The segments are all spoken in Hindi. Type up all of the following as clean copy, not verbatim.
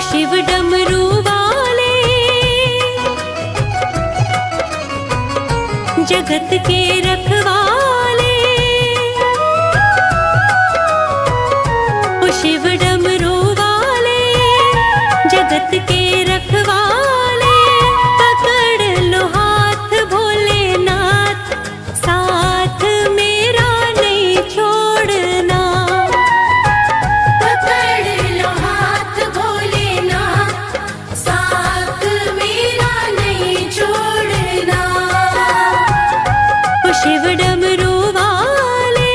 शिव डमरू वाले जगत के रखवाले, ओ शिव डमरू वाले जगत के रखवाले, पकड़ लो हाथ भोलेनाथ, साथ मेरा नहीं छोड़ना। पकड़ लो हाथ भोलेनाथ, साथ मेरा नहीं छोड़ना। ओ शिव डमरू वाले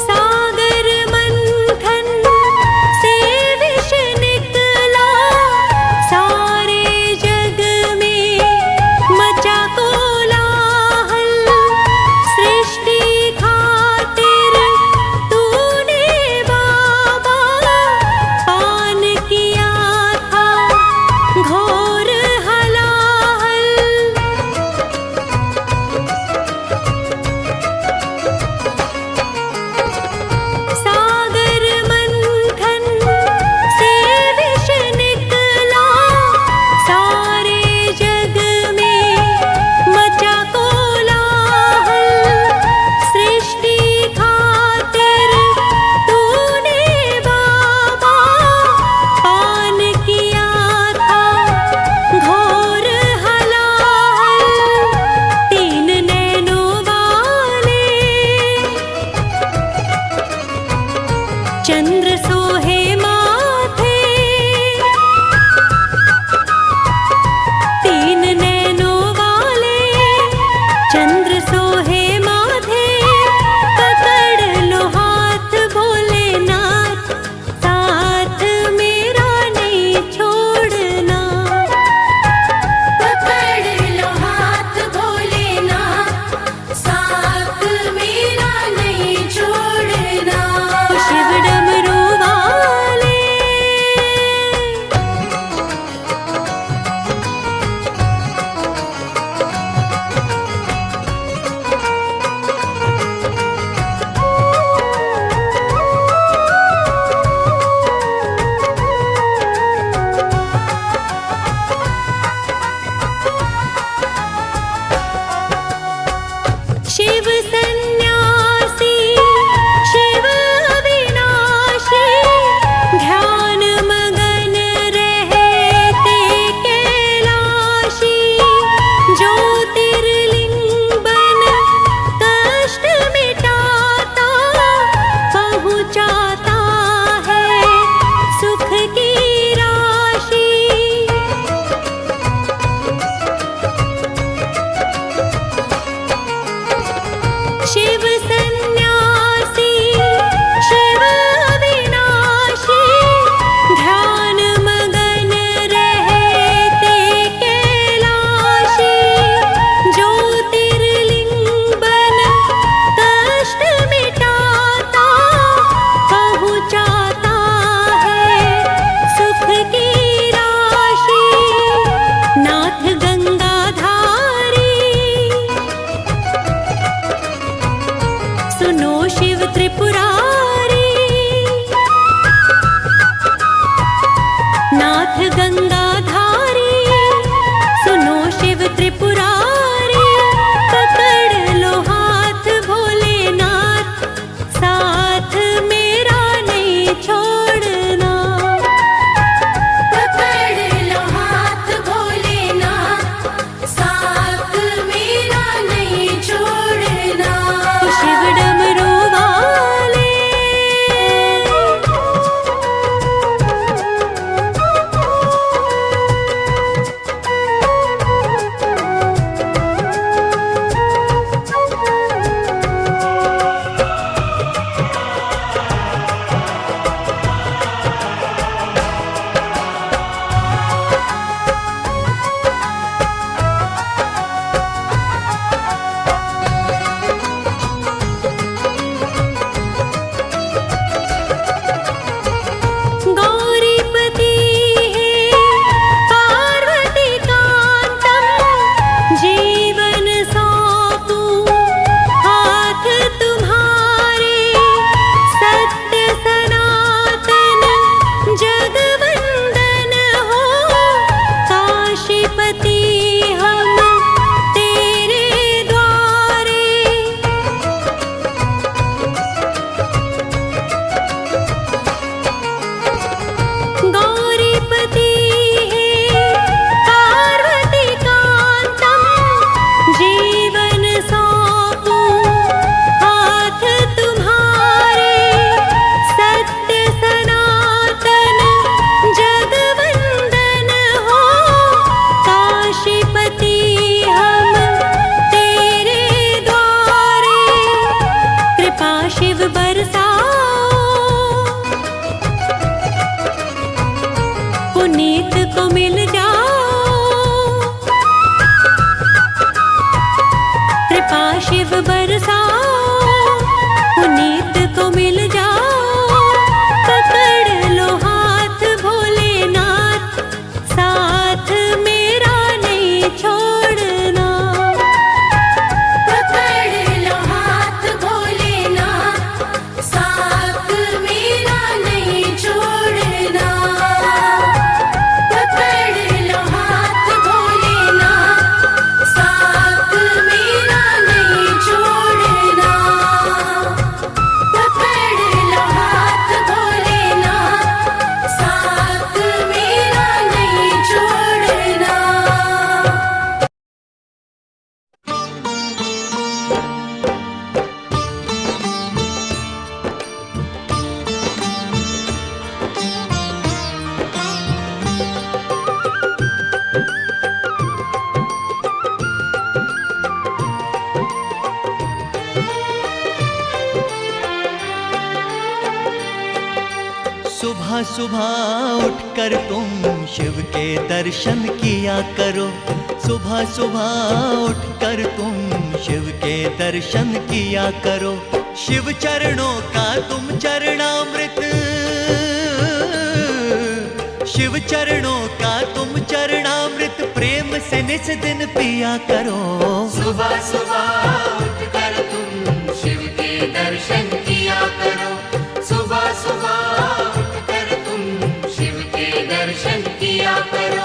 सागर मंथन से विष निकला, सारे जग में मचा कोलाहल, सृष्टि खातिर तूने बाबा पान किया था घोर हलाहल। सागर मंथन से विष निकला, सारे जग में मचा कोलाहल, सृष्टि खातिर तूने बाबा पान किया था घोर हलाहल। तीन नैनों वाले चंद्र सोहे माथे, तीन नैनों वाले चंद्र सोहे माथे, पकड़ लो हाथ भोलेनाथ, साथ मेरा नहीं छोड़ना। पकड़ लो हाथ भोलेनाथ, साथ मेरा नहीं छोड़ना। ओ शिव डमरू वाले बरसाओ, पुनीत को मिल जाओ, कृपा शिव बरसाओ, पुनीत को मिल जाओ, पकड़ लो हाथ भोलेनाथ, साथ मेरा नहीं छोड़ना। पकड़ लो हाथ भोलेनाथ, साथ मेरा नहीं छोड़ना। पकड़ लो हाथ भोलेनाथ, साथ मेरा नहीं छोड़ना। पकड़ लो हाथ भोलेनाथ, साथ मेरा नहीं छोड़ना। सुबह सुबह उठकर तुम शिव के दर्शन किया करो, सुबह सुबह उठकर तुम शिव के दर्शन किया करो। शिव चरणों का तुम चरणामृत, शिव चरणों का तुम चरणामृत प्रेम से निस दिन पिया करो। सुबह सुबह उठकर तुम शिव के दर्शन किया करो, सुबह सुबह उठकर तुम शिव के दर्शन किया करो।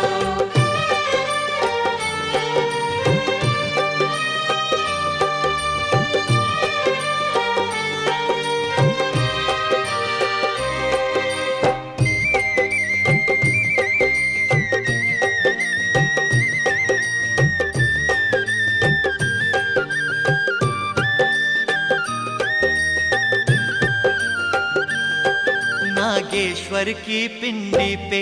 नागेश्वर की पिंडी पे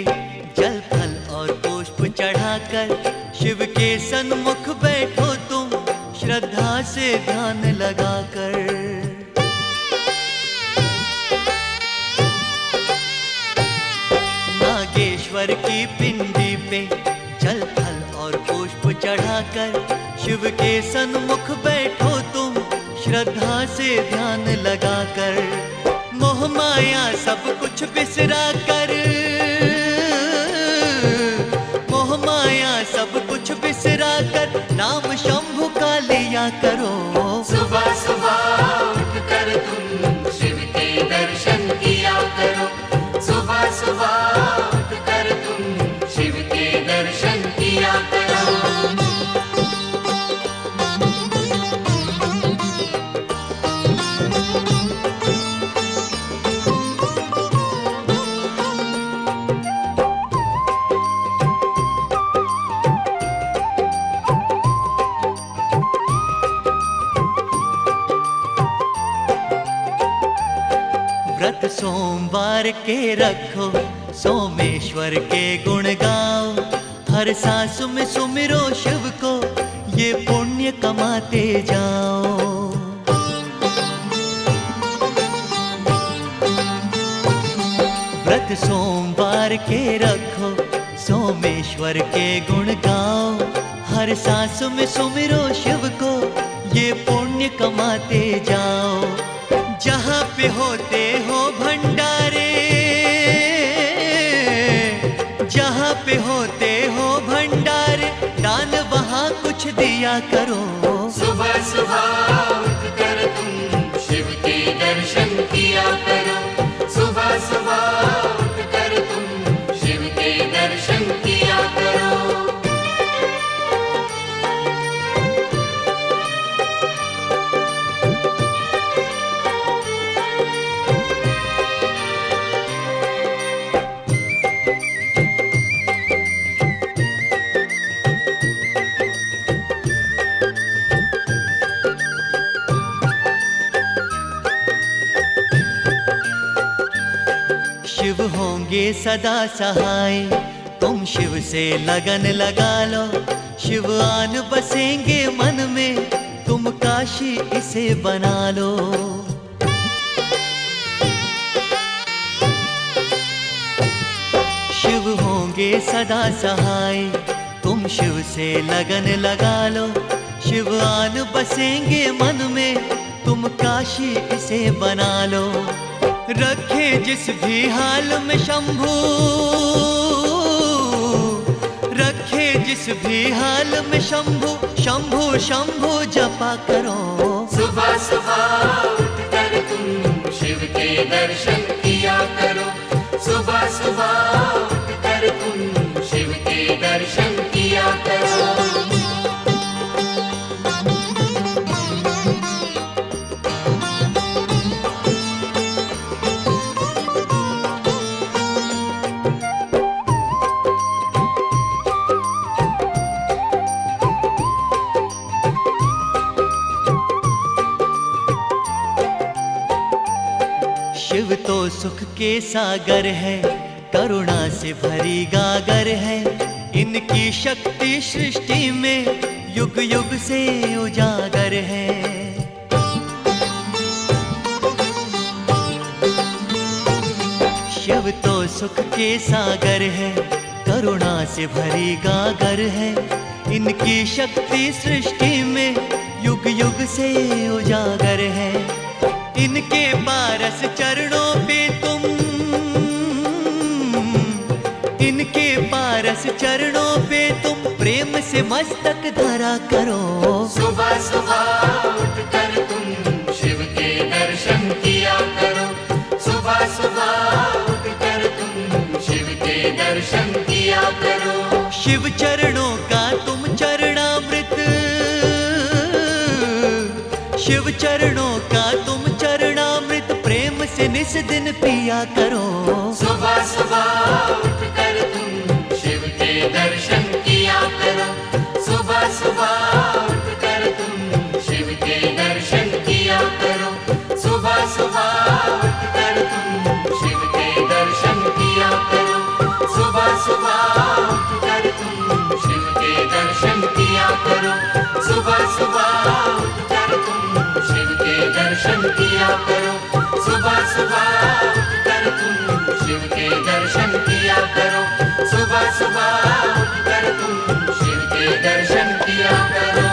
जल फल और पुष्प चढ़ाकर शिव के सन्मुख बैठो तुम श्रद्धा से ध्यान लगाकर। नागेश्वर की पिंडी पे जल फल और पुष्प चढ़ाकर शिव के सन्मुख बैठो तुम श्रद्धा से ध्यान लगाकर। मोह माया सब कुछ बिसरा कर, मोह माया सब कुछ बिसरा कर नाम शंभु का लिया करो। सुबह सुबह उठकर तुम शिव के दर्शन किया करो, सुबह सुबह उठकर तुम शिव के दर्शन किया करो। व्रत सोमवार के रखो, सोमेश्वर के गुण गाओ, हर सांस में सुमिरो शिव को, ये पुण्य कमाते जाओ। व्रत सोमवार के रखो, सोमेश्वर के गुण गाओ, हर सांस में सुमिरो शिव को, ये पुण्य कमाते जाओ। जहाँ पे होते हो भंडारे, जहाँ पे होते हो भंडारे, दान वहाँ कुछ दिया करो। सुबह सुबह उठकर तुम शिव के दर्शन किया करो, सुबह सुबह उठकर तुम शिव के दर्शन किया करो। शिव होंगे सदा सहाय, तुम शिव से लगन लगा लो, शिव आन बसेंगे मन में, तुम काशी इसे बना लो। रहोगे सदा सहाय। तुम शिव से लगन लगा लो, शिव आन बसेंगे मन में, तुम काशी इसे बना लो। रखे जिस भी हाल में शंभू, रखे जिस भी हाल में शंभू, शंभू शंभू जपा करो। सुबह सुबह उठकर तुम शिव के दर्शन किया करो। सुबह सुबह उठकर तुम शिव के दर्शन किया करो। शिव तो सुख के सागर है, करुणा से भरी गागर है। इनकी शक्ति सृष्टि में युग युग से उजागर है। शिव तो सुख के सागर है, करुणा से भरी गागर है। इनकी शक्ति सृष्टि में युग युग से उजागर है। इनके पारस चरणों पे तुम, इनके पारस चरणों पे तुम प्रेम से मस्तक धरा करो। सुबह सुबह उठकर तुम शिव के दर्शन किया करो। सुबह सुबह उठकर तुम शिव के दर्शन किया करो। शिव चरणों का तुम चरणामृत, शिव चरणों का तुम चरणामृत प्रेम से निस दिन पिया करो। सुबह सुबह उठकर तुम शिव के दर्शन किया करो। सुबह सुबह उठकर तुम शिव के दर्शन किया करो। सुबह सुबह उठकर तुम शिव के दर्शन किया करो। सुबह सुबह उठकर तुम शिव के दर्शन किया करो। सुबह सुबह उठकर तुम शिव के दर्शन किया करो। सुबह सुबह उठकर तुम शिव के दर्शन किया करो। सुबह सुबह उठकर तुम शिव के दर्शन किया करो।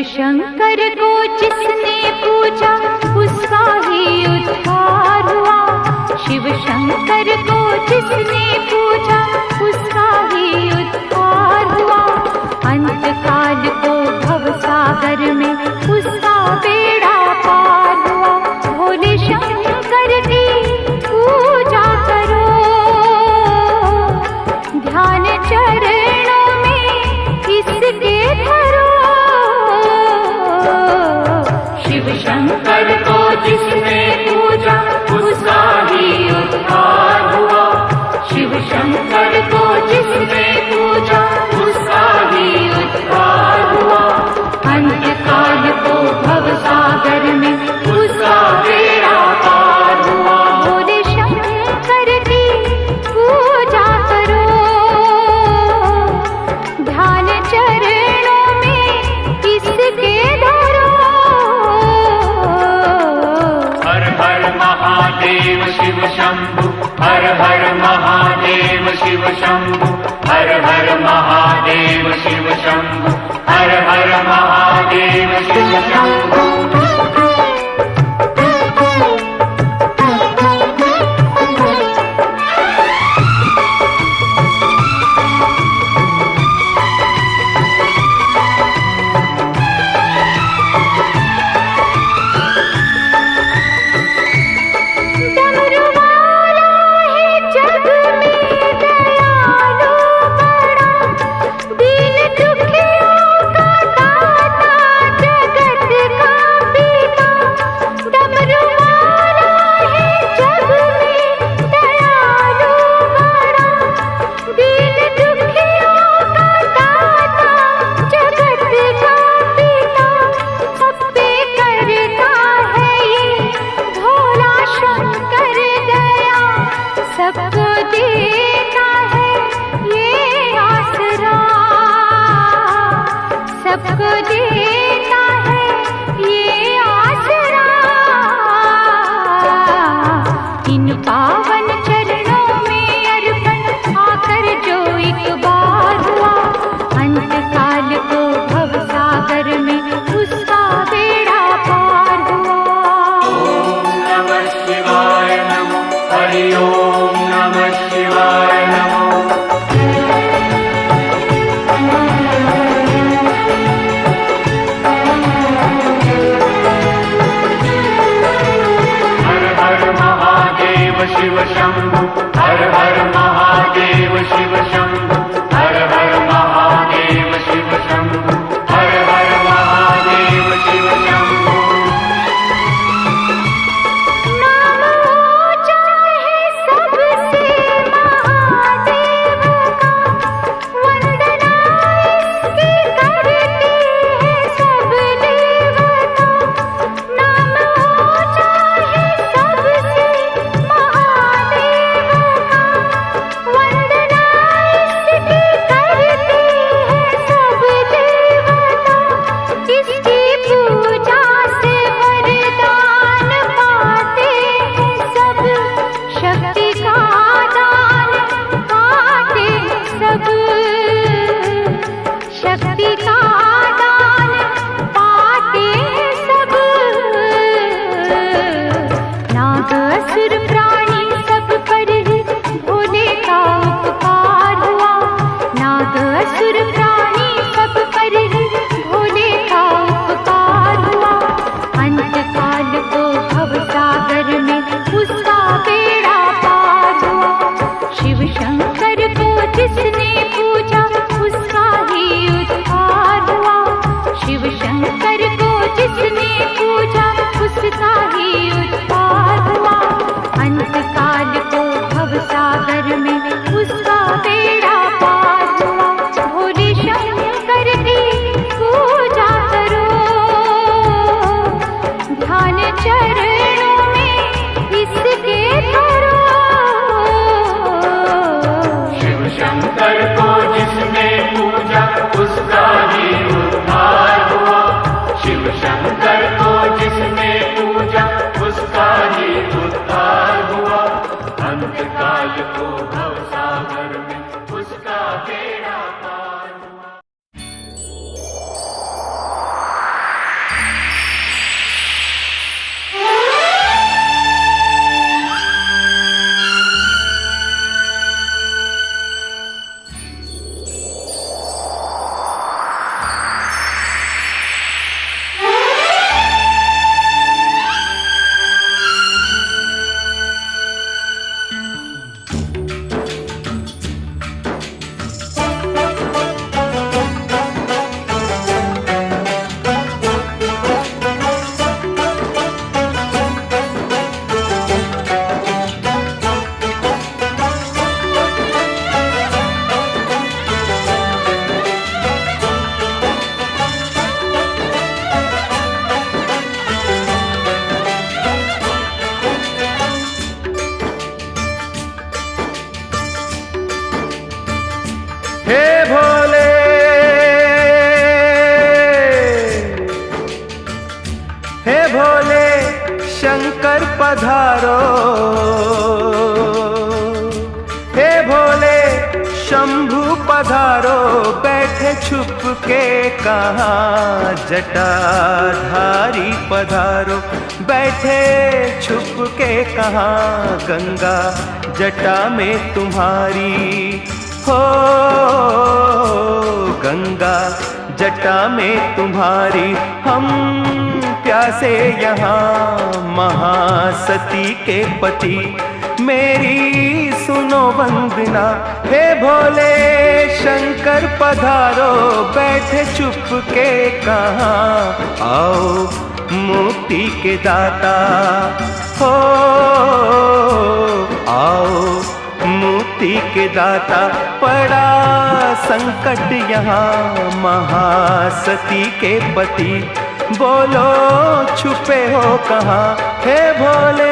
शंकर को जिसने पूजा उसका ही उद्धार हुआ। शिव शंकर को जिसने पूजा उसका ही उद्धार हुआ। अंत काल को भव सागर में उसका बेड़ा पार हुआ। भोले शंकर की पूजा करो, ध्यान चरणों में इसके धरो। शिव शंकर को जिसने पूजा उसका ही उद्धार हुआ। शिव शंकर को जिसने पूजा उसका ही उद्धार हुआ। अंत काल को भव सागर में उसका बेड़ा पार हुआ। भोले शंकर की पूजा करो, ध्यान चरणों में इसके धरो। हर हर महादेव शिव शंभु, हर हर महादेव शिव शंभु, हर हर महादेव शिव शंभु, हर हर महादेव शिव शंभु। दीन दुखियों शंकर को जिसने पूजा उसका ही उद्धार हुआ। शिव शंकर को जिसने पूजा उसका ही उद्धार हुआ। अंतकाल को भवसागर में उसका बेड़ा पार हुआ। हे भोले, हे भोले शंकर पधारो, हे भोले शंभु पधारो। बैठे छुप के कहाँ जटाधारी पधारो। बैठे छुप के कहाँ गंगा जटा में तुम्हारी हो। गंगा जटा में तुम्हारी हम प्यासे यहाँ महासती के पति। मेरी सुनो वंदना, हे भोले शंकर पधारो। बैठे चुप के कहाँ आओ मुक्ति के दाता हो। आओ मुक्ति के दाता। पड़ा संकट यहाँ महासती के पति। बोलो छुपे हो कहाँ हे भोले।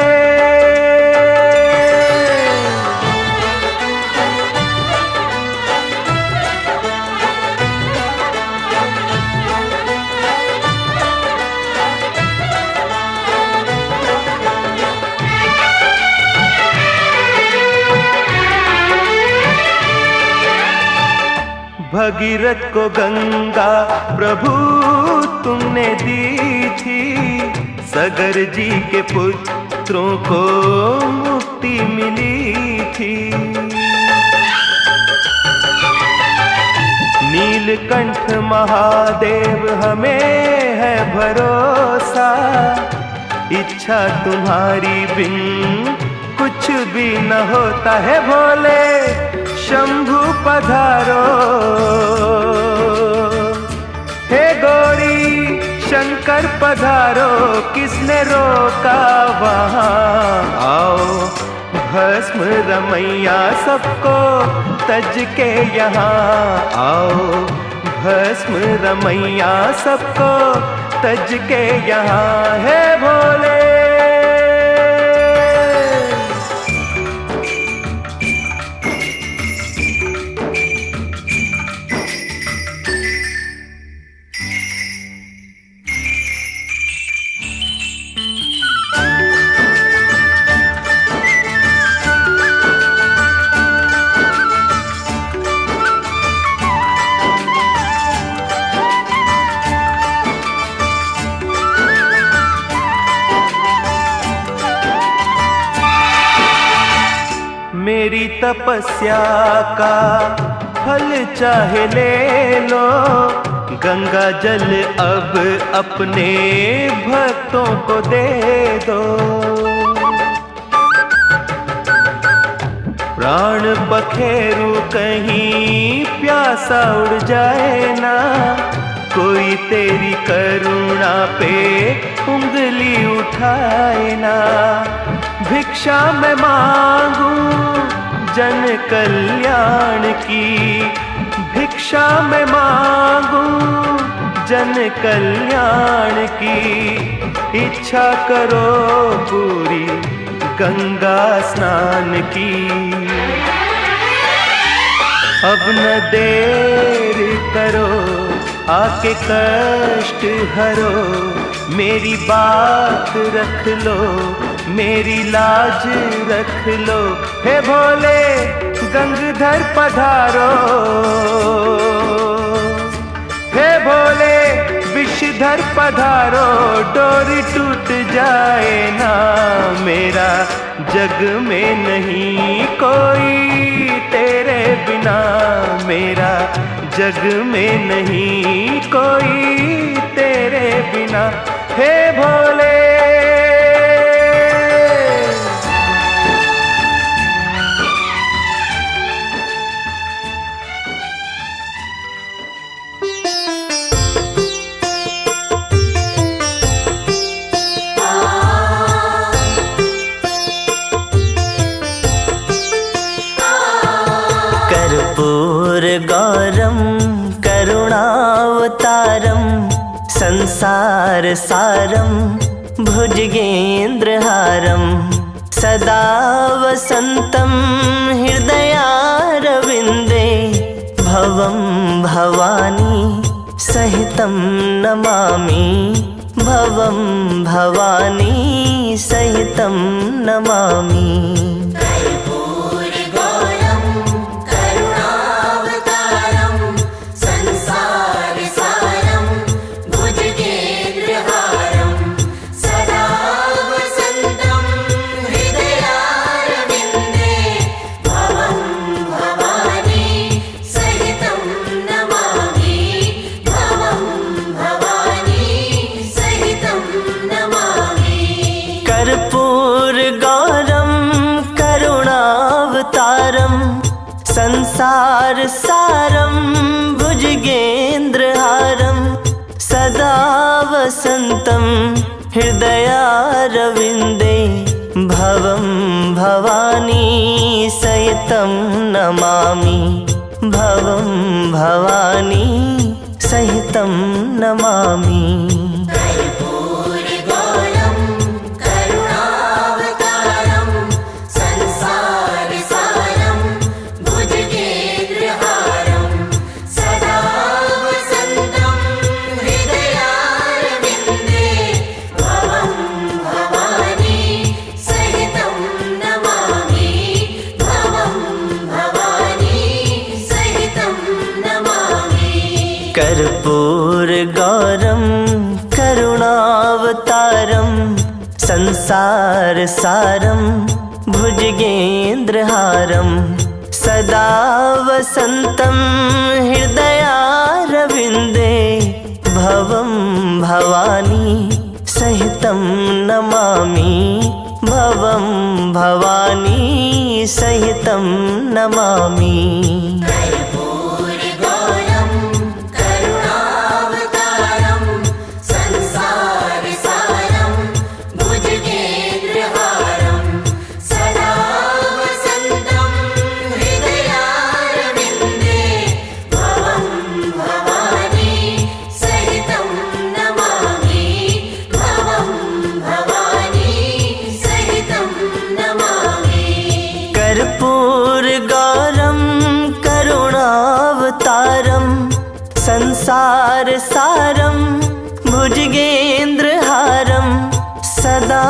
भगीरथ को गंगा प्रभु तुमने दी थी। सगर जी के पुत्रों को मुक्ति मिली थी। नीलकंठ महादेव हमें है भरोसा। इच्छा तुम्हारी बिन कुछ भी न होता है भोले। शंभु पधारो, हे गौरी शंकर पधारो। किसने रोका वहाँ आओ भस्म रमैया सबको तज के यहाँ आओ। भस्म रमैया सबको तज के यहाँ है भोले। मेरी तपस्या का फल चाहे ले लो। गंगा जल अब अपने भक्तों को दे दो। प्राण पखेरु कहीं प्यासा उड़ जाए ना। कोई तेरी करुणा पे उंगली उठाए ना। भिक्षा मैं मांगूं जन कल्याण की। भिक्षा मैं मांगूं जन कल्याण की। इच्छा करो पूरी गंगा स्नान की। अब न देर करो, आके कष्ट हरो, मेरी बात रख लो, मेरी लाज रख लो। हे भोले गंगधर पधारो, हे भोले विषधर पधारो, डोरी टूट जाए ना मेरा, जग में नहीं कोई तेरे बिना मेरा, जग में नहीं कोई तेरे बिना। हे भोले कर्पूर गौरम करुणावतारम संसार सारम भुजगेन्द्रहारम सदा वसन्तं हृदयारविन्दे भवं भवानी सहितं नमामि, भवं भवानी सहितं नमामि। कर्पूर गौरम करुणावतारम संसार सारम भुजगेन्द्रहारम सदा वसन्तं हृदयारविन्दे भवं भवानी सहितं नमामि, भवं भवानी सहितं नमामि। कर्पूर गौरम करुणावतारम संसार सारम भुजगेन्द्रहारम सदा वसन्तं हृदयारविन्दे भवं भवानी सहितं नमामि, भवं भवानी सहितं नमामि। कर्पूर गौरम करुणावतारम संसार सारम भुजगेन्द्रहारम सदा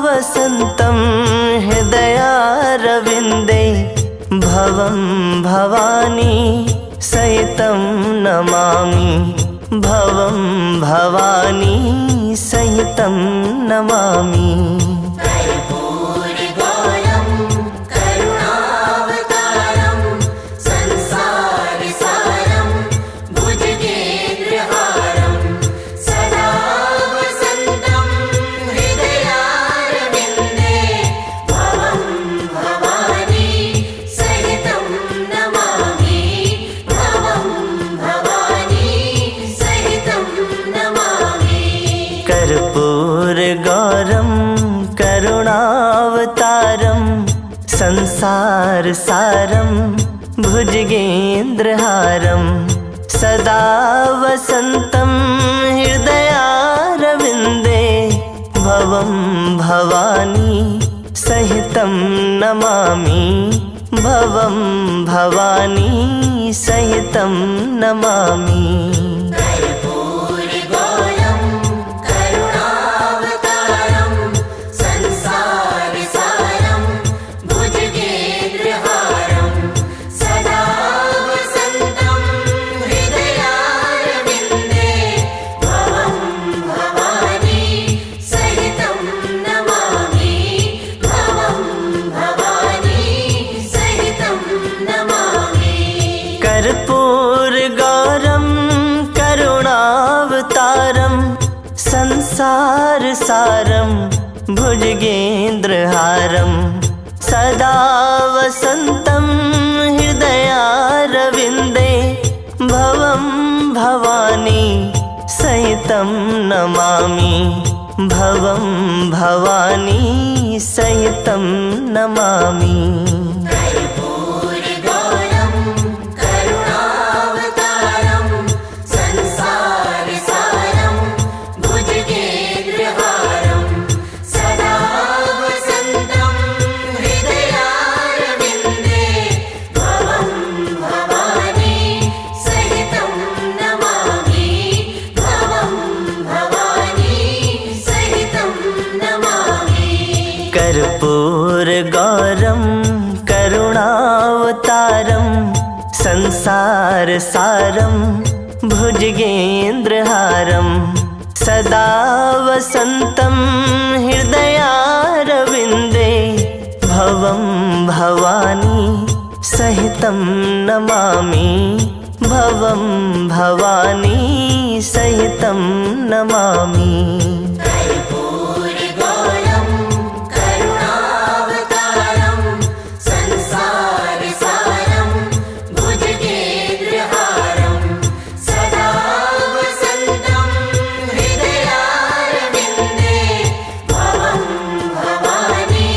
वसन्तं हृदयारविन्दे भवं भवानी सहितं नमामि, भवं भवानी सहितं नमामि। कर्पूर गौरम करुणावतारम संसार सारम भुजगेन्द्रहारम सदा वसन्तं हृदयारविन्दे भवं भवानी सहितं नमामि, भवं भवानी सहितं नमामि। कर्पूरगौरं करुणावतारं संसारसारं भुजगेन्द्रहारं सदा वसन्तं हृदयारविन्दे भवं भवानी सहितं नमामि। भवं भवानी सहितं नमामि। कर्पूरगौरं करुणावतारं संसारसारं भुजगेन्द्रहारं सदा वसन्तं हृदयारविन्दे भवं भवानी सहितं नमामि। भवं भवानी सहितं नमामि। कर्पूरगौरं करुणावतारं संसारसारं भुजगेन्द्रहारं सदा वसन्तं हृदयारविन्दे भवं भवानी सहितं नमामि। भवं भवानी सहितं नमामि। कर्पूरगौरं करुणावतारं संसारसारं भुजगेन्द्रहारं सदा वसन्तं हृदयारविन्दे भवं भवानी सहितं नमामि। भवं भवानी सहितं नमामि। कर्पूरगौरं करुणावतारं संसारसारं भुजगेन्द्रहारं सदा वसन्तं हृदयारविन्दे भवं भवानी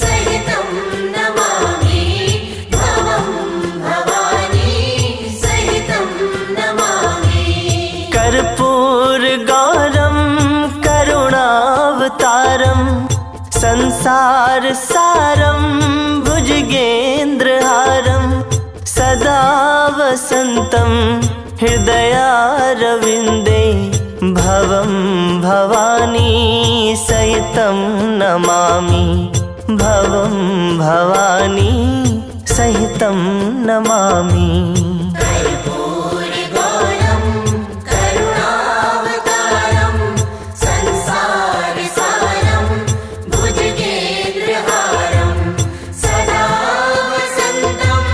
सहितं नमामि। भवं भवानी सहितं नमामि। कर्पूरगौरं करुणावतारं संसारसारं भुजगेन्द्रहारं सदा वसन्तं हृदयारविन्दे भवं भवानी सहितं नमामि। भवं भवानी सहितं नमामि। कर्पूरगौरं करुणावतारं संसारसारं भुजगेन्द्रहारं सदा वसन्तं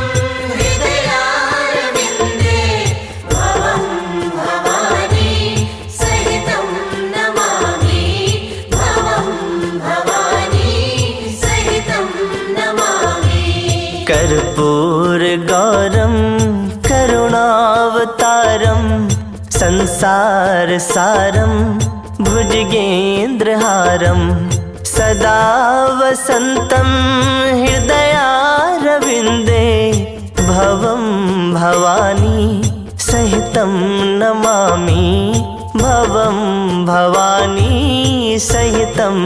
हृदयारविन्दे भवं भवानी सहितं नमामि। भवं भवानी सहितं नमामि। कर्पूरगौरं करुणावतारं संसारसारं भुजगेन्द्रहारं सदा वसन्तं हृदयारविन्दे भवं भवानी सहितं नमामि। भवं भवानी सहितं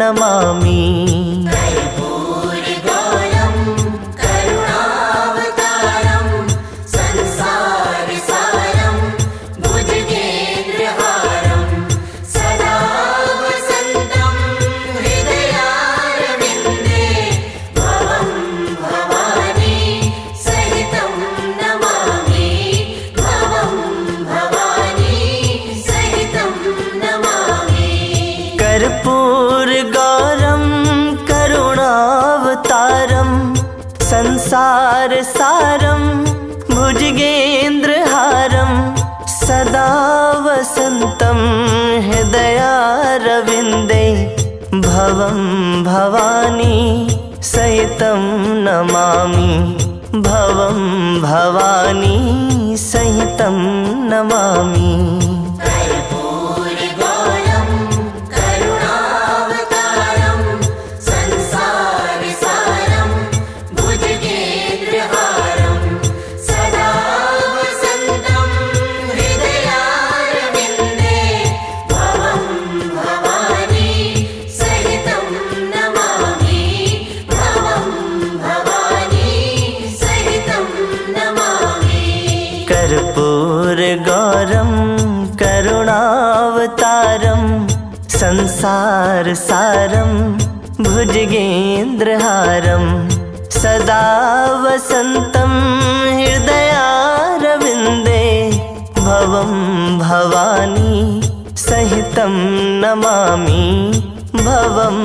नमामि। कर्पूरगौरं करुणावतारं संसारसारं भुजगेन्द्रहारं सदा वसन्तं हृदयारविन्दे भवं भवानी सहितं नमामि। भवं भवानी सहितं नमामि। कर्पूरगौरं करुणावतारं संसारसारं भुजगेन्द्रहारं सदा वसन्तं हृदयारविन्दे भवं भवानी सहितं नमामि। भवं भवानी सहितं नमामि। कर्पूरगौरं करुणावतारं संसारसारं भुजगेन्द्रहारं सदा वसन्तं हृदयारविन्दे भवं भवानी सहितं नमामि। भवं भवानी कर्पूरगौरं करुणावतारं संसारसारं भुजगेन्द्रहारं सदा वसन्तं हृदयारविन्दे भवं भवानी सहितं नमामि भवं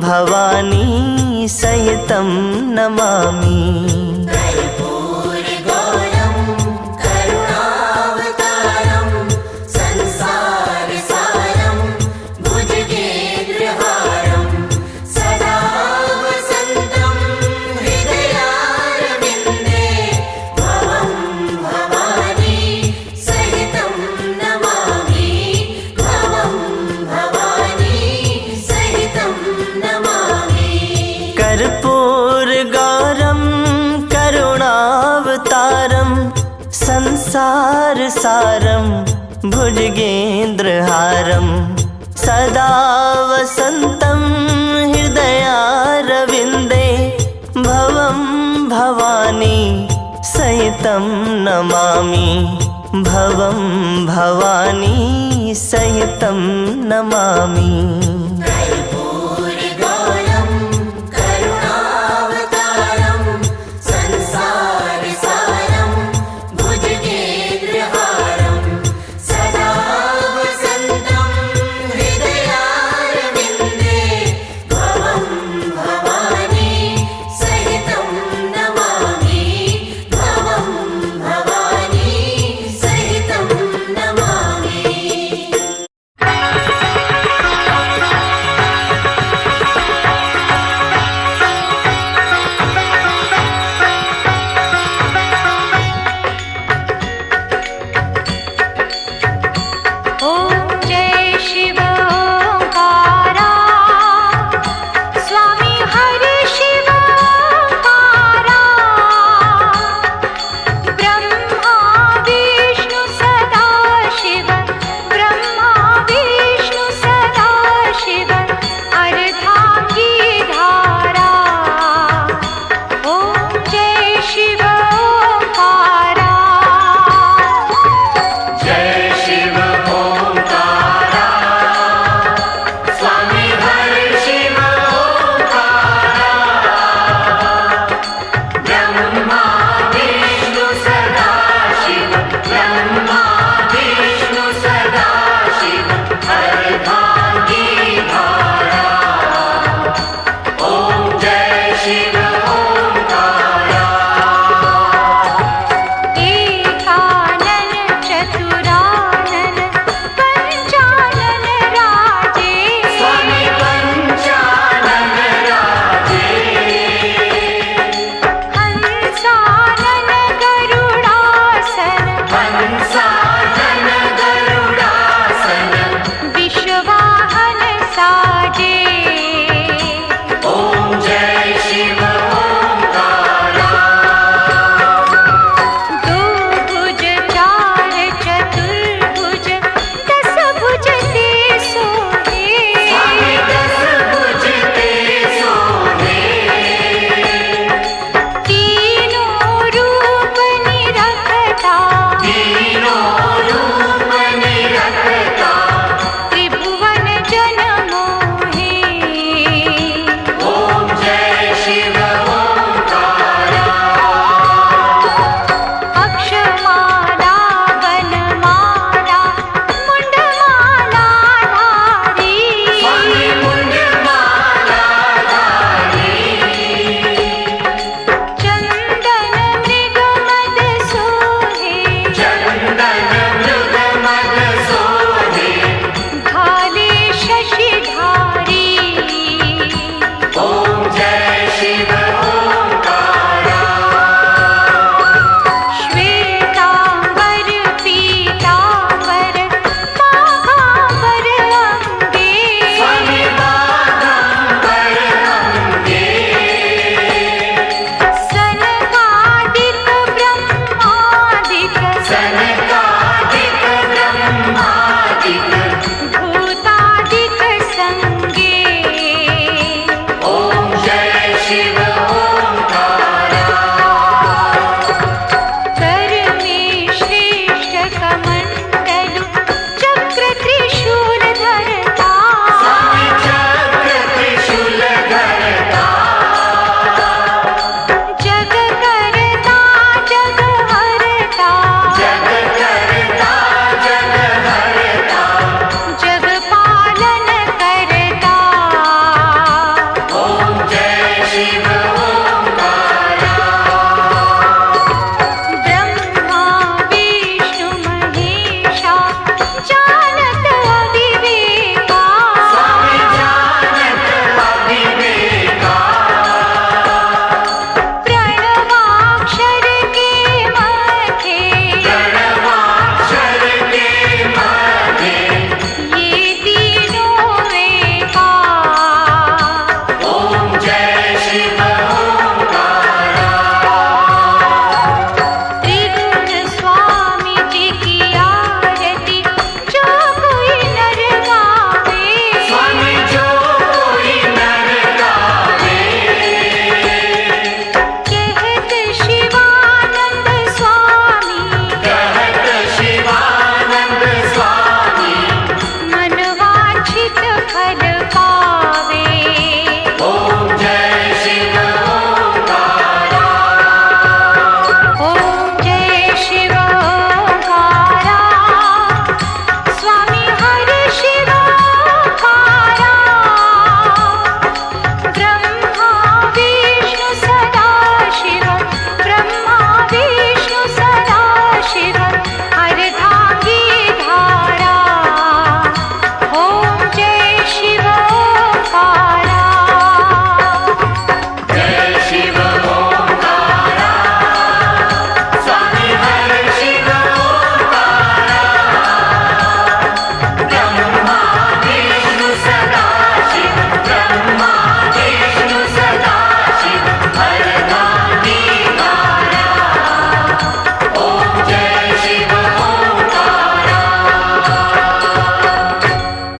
भवानी सहितं नमामि कर्पूरगौरं करुणावतारं संसारसारं भुजगेन्द्रहारं सदा वसन्तं हृदयारविन्दे भवं भवानी सहितं नमामि भवं भवानी सहितं नमामि।